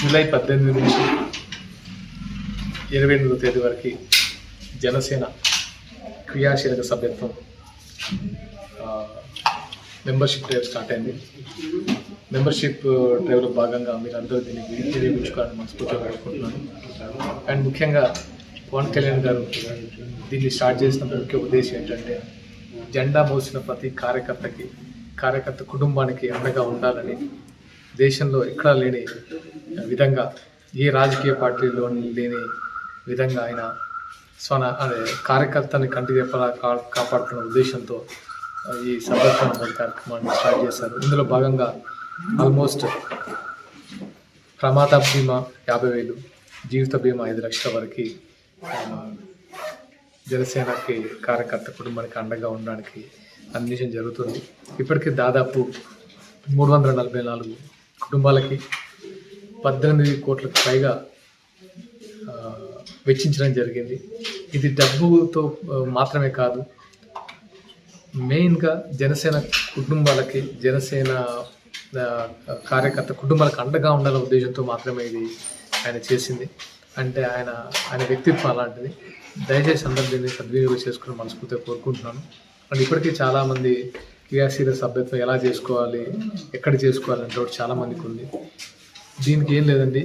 July 18 నుంచి 28వ తేదీ వరకు జనసేన క్రియాశీలక సభ్యత్వం మెంబర్షిప్ డ్రైవ్ స్టార్ట్ అయింది. మెంబర్షిప్ డ్రైవ్లో భాగంగా మీరు అందరూ దీన్ని వినియోగించుకోవాలని మనస్ఫూర్తిగా వేడుకుంటున్నాను. అండ్ ముఖ్యంగా పవన్ కళ్యాణ్ గారు దీన్ని స్టార్ట్ చేసిన ముఖ్య ఉద్దేశం ఏంటంటే జెండా మోసిన ప్రతి కార్యకర్త కుటుంబానికి అండగా ఉండాలని, దేశంలో ఎక్కడా లేని విధంగా ఏ రాజకీయ పార్టీలో లేని విధంగా ఆయన కార్యకర్తని కంటి రెప్పలా కాపాడుతున్న ఉద్దేశంతో ఈ సభ్యత్వ నమోదు కార్యక్రమాన్ని స్టార్ట్ చేశారు. ఇందులో భాగంగా ఆల్మోస్ట్ ప్రమాద బీమా 50,000, జీవిత బీమా 5 లక్షల వరకు జనసేనకి కార్యకర్త కుటుంబానికి అండగా ఉండడానికి అందించడం జరుగుతుంది. ఇప్పటికీ దాదాపు 344 కుటుంబాలకి 18 కోట్లకు పైగా వెచ్చించడం జరిగింది. ఇది డబ్బుతో మాత్రమే కాదు, మెయిన్గా జనసేన కుటుంబాలకి, జనసేన కార్యకర్త కుటుంబాలకు అండగా ఉండాలనే ఉద్దేశంతో మాత్రమే ఇది ఆయన చేసింది. అంటే ఆయన వ్యక్తిత్వం అలాంటిది. దయచేసి అందరూ దీన్ని సద్వినియోగం చేసుకుని మనస్ఫూర్తిగా కోరుకుంటున్నాను. అండ్ ఇప్పటికీ చాలామంది క్రియాశీల సభ్యత్వం ఎలా చేసుకోవాలి, ఎక్కడ చేసుకోవాలి అంటే చాలామందికి ఉంది. దీనికి ఏం లేదండి,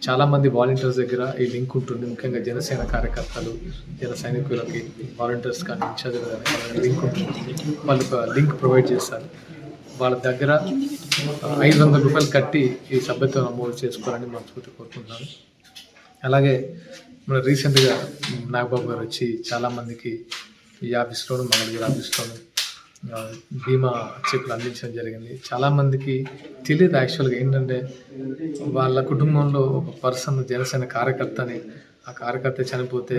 చాలామంది వాలంటీర్స్ దగ్గర ఈ లింక్ ఉంటుంది. ముఖ్యంగా జనసేన కార్యకర్తలు, జన సైనికులకి వాలంటీర్స్ కానీ ఇన్ఛార్జ్ కానీ లింక్ ఉంటుంది. వాళ్ళు ఒక లింక్ ప్రొవైడ్ చేస్తారు. వాళ్ళ దగ్గర 500 రూపాయలు కట్టి ఈ సభ్యత్వం నమోదు చేసుకోవాలని మనస్ఫూర్తి కోరుకుంటున్నాను. అలాగే మన రీసెంట్గా నాగబాబు గారు వచ్చి చాలామందికి ఈ ఆఫీస్లోను, మన దగ్గర ఆఫీస్లోను బీమా చెక్కులు అందించడం జరిగింది. చాలామందికి తెలియదు యాక్చువల్గా ఏంటంటే వాళ్ళ కుటుంబంలో ఒక పర్సన్ జనసేన కార్యకర్తని, ఆ కార్యకర్త చనిపోతే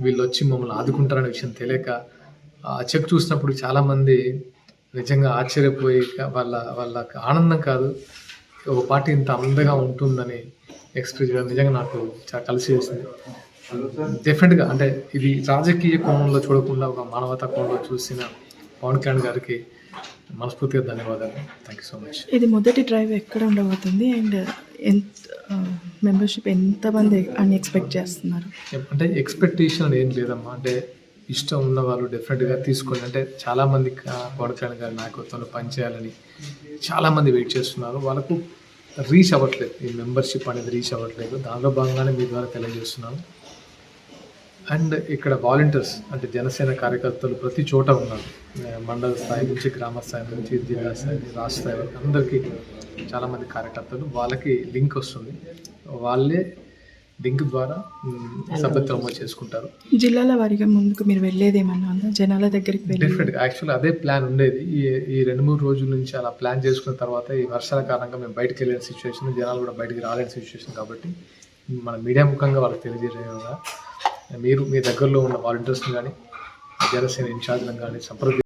వీళ్ళు వచ్చి మమ్మల్ని ఆదుకుంటారనే విషయం తెలియక ఆ చెక్ చూసినప్పుడు చాలామంది నిజంగా ఆశ్చర్యపోయి వాళ్ళకి ఆనందం కాదు, ఒక పార్టీ ఇంత అందంగా ఉంటుందని ఎక్స్ప్రెస్ చేయడం నిజంగా నాకు చాలా కలిసి చేసింది. డెఫినెట్గా అంటే ఇది రాజకీయ కోణంలో చూడకుండా ఒక మానవతా కోణంలో చూసిన పవన్ కళ్యాణ్ గారికి మనస్ఫూర్తిగా ధన్యవాదాలు. Thank you so much. ఇది మొదటి డ్రైవ్ ఎక్కడ ఉండబోతుంది అండ్ మెంబర్షిప్ ఎంతమంది అని ఎక్స్పెక్ట్ చేస్తున్నారు? అంటే ఎక్స్పెక్టేషన్ ఏం లేదమ్మా, అంటే ఇష్టం ఉన్న వాళ్ళు డెఫినెట్గా తీసుకోండి. అంటే చాలామంది పవన్ కళ్యాణ్ గారి నాయకత్వంలో పనిచేయాలని చాలామంది వెయిట్ చేస్తున్నారు. వాళ్ళకు రీచ్ అవ్వట్లేదు, ఈ మెంబర్షిప్ అనేది రీచ్ అవ్వట్లేదు. దానిలో భాగంగానే మీ ద్వారా తెలియజేస్తున్నాను. అండ్ ఇక్కడ వాలంటీర్స్ అంటే జనసేన కార్యకర్తలు ప్రతి చోట ఉన్నారు. మండల స్థాయి నుంచి, గ్రామ స్థాయి నుంచి, జిల్లా స్థాయి, రాష్ట్ర స్థాయి వరకు అందరికీ చాలామంది కార్యకర్తలు, వాళ్ళకి లింక్ వస్తుంది. వాళ్ళే లింక్ ద్వారా సభ్యత్వం చేసుకుంటారు. జిల్లాల వారిగా ముందుకు మీరు వెళ్ళేది ఏమన్నా ఉందా? జనాల దగ్గరికి డెఫినెట్గా యాక్చువల్లీ అదే ప్లాన్ ఉండేది. ఈ 2-3 రోజుల నుంచి అలా ప్లాన్ చేసుకున్న తర్వాత ఈ వర్షాల కారణంగా మేము బయటకు వెళ్ళిన సిచ్యువేషన్, జనాలు కూడా బయటికి రాలేని సిచ్యువేషన్ కాబట్టి మన మీడియా ముఖంగా వాళ్ళకి తెలియజేయగా మీరు మీ దగ్గరలో ఉన్న వాలంటీర్స్ని కానీ, జనసేన ఇన్ఛార్జ్లను కానీ